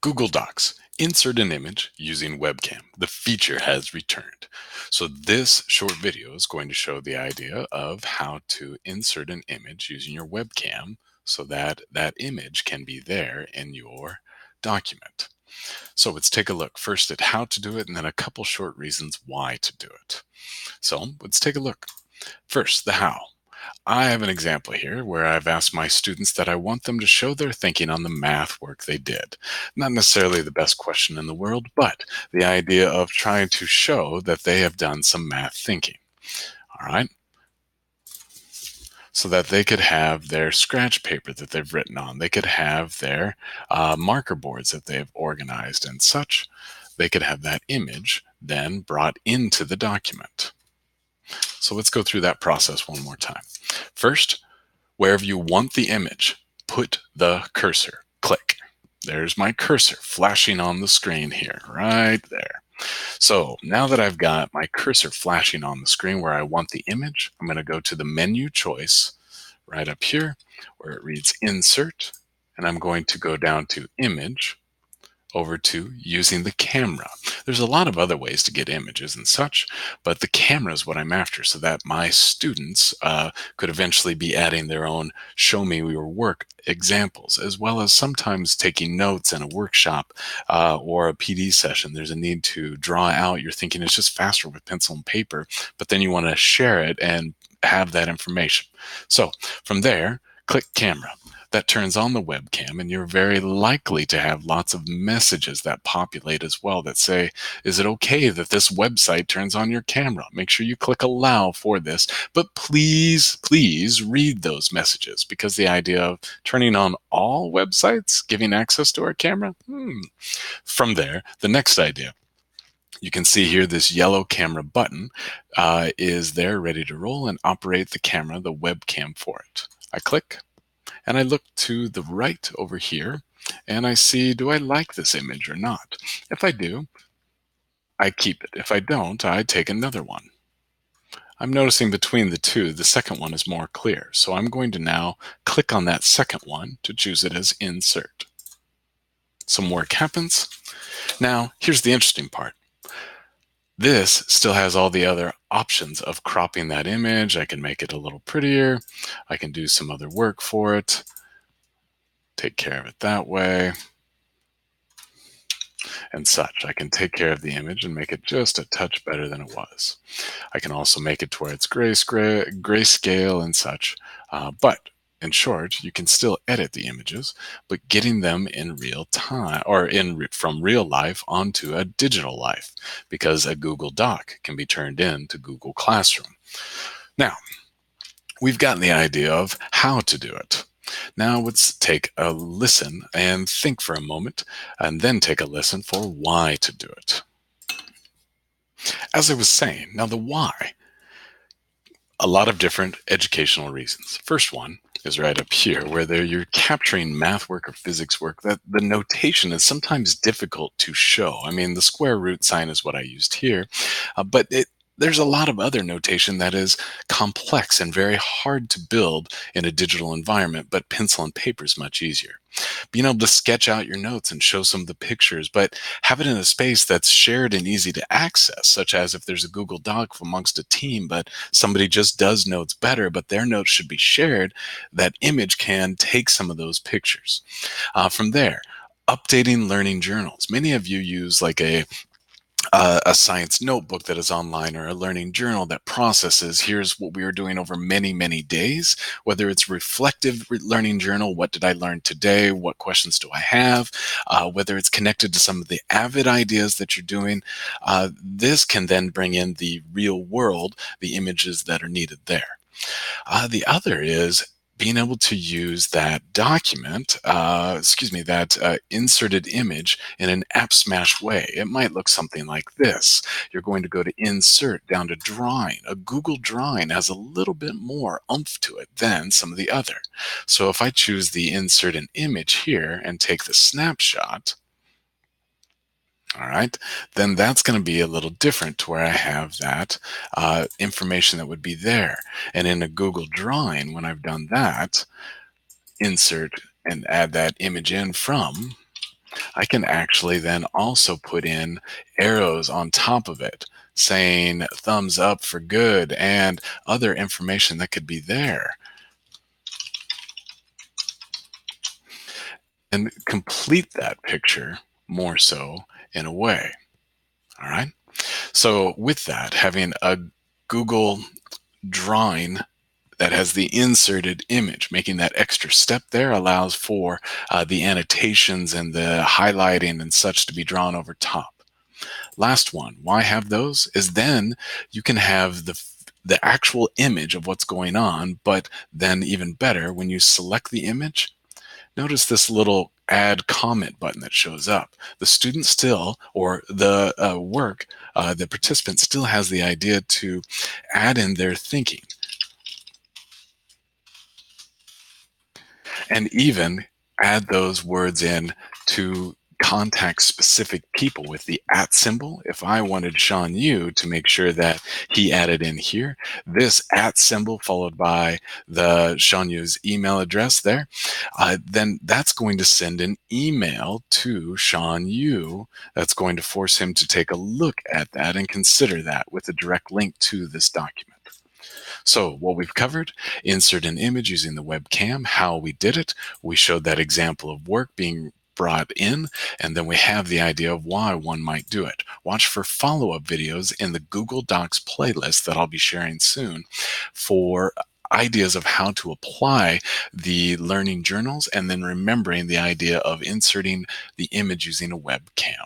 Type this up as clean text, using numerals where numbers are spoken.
Google Docs. Insert an image using webcam. The feature has returned. So this short video is going to show the idea of how to insert an image using your webcam so that that image can be there in your document. So let's take a look first at how to do it and then a couple short reasons why to do it. So let's take a look. First, the how. I have an example here where I've asked my students that I want them to show their thinking on the math work they did. Not necessarily the best question in the world, but the idea of trying to show that they have done some math thinking. All right? So that they could have their scratch paper that they've written on. They could have their marker boards that they've organized and such. They could have that image then brought into the document. So let's go through that process one more time. First, wherever you want the image, put the cursor. Click. There's my cursor flashing on the screen here, right there. So now that I've got my cursor flashing on the screen where I want the image, I'm going to go to the menu choice right up here where it reads Insert, and I'm going to go down to Image, over to using the camera. There's a lot of other ways to get images and such, but the camera is what I'm after so that my students could eventually be adding their own show me your work examples, as well as sometimes taking notes in a workshop or a PD session. There's a need to draw out. You're thinking it's just faster with pencil and paper, but then you want to share it and have that information. So from there, click camera. That turns on the webcam, and you're very likely to have lots of messages that populate as well that say, is it okay that this website turns on your camera? Make sure you click allow for this, but please read those messages, because the idea of turning on all websites giving access to our camera, From there, the next idea. You can see here this yellow camera button is there ready to roll and operate the camera, the webcam for it. I click. And I look to the right over here and I see, do I like this image or not? If I do, I keep it. If I don't, I take another one. I'm noticing between the two, the second one is more clear. So I'm going to now click on that second one to choose it as Insert. Some work happens. Now, here's the interesting part. This still has all the other options of cropping that image. I can make it a little prettier. I can do some other work for it. Take care of it that way. And such. I can take care of the image and make it just a touch better than it was. I can also make it to where it's grayscale and such. But in short, you can still edit the images, but getting them in real time or from real life onto a digital life, because a Google Doc can be turned into Google Classroom. Now, we've gotten the idea of how to do it. Now let's take a listen and think for a moment, and then take a listen for why to do it. As I was saying, now the why. A lot of different educational reasons. First one is right up here, where you're capturing math work or physics work that the notation is sometimes difficult to show. I mean, the square root sign is what I used here, but there's a lot of other notation that is complex and very hard to build in a digital environment, but pencil and paper is much easier. Being able to sketch out your notes and show some of the pictures, but have it in a space that's shared and easy to access, such as if there's a Google Doc amongst a team, but somebody just does notes better, but their notes should be shared, that image can take some of those pictures. From there, updating learning journals. Many of you use like a science notebook that is online, or a learning journal that processes, here's what we were doing over many, many days, whether it's reflective learning journal, what did I learn today, what questions do I have, whether it's connected to some of the Avid ideas that you're doing. This can then bring in the real world, the images that are needed there. The other is being able to use that document, that inserted image in an app smash way. It might look something like this. You're going to go to Insert, down to Drawing. A Google Drawing has a little bit more oomph to it than some of the other. So if I choose the Insert an Image here and take the snapshot, all right, then that's going to be a little different to where I have that information that would be there. And in a Google Drawing, when I've done that, insert and add that image in from, I can actually then also put in arrows on top of it saying thumbs up for good and other information that could be there, and complete that picture more so in a way. All right. So, with that, having a Google drawing that has the inserted image, making that extra step there allows for the annotations and the highlighting and such to be drawn over top. Last one, why have those? Is then you can have the actual image of what's going on, but then even better, when you select the image, notice this little add comment button that shows up. The student still, or the the participant still has the idea to add in their thinking and even add those words in to contact specific people with the at symbol. If I wanted Sean Yu to make sure that he added in here, this at symbol followed by the Sean Yu's email address there, then that's going to send an email to Sean Yu that's going to force him to take a look at that and consider that with a direct link to this document. So what we've covered, insert an image using the webcam, how we did it. We showed that example of work being brought in, and then we have the idea of why one might do it. Watch for follow-up videos in the Google Docs playlist that I'll be sharing soon for ideas of how to apply the learning journals and then remembering the idea of inserting the image using a webcam.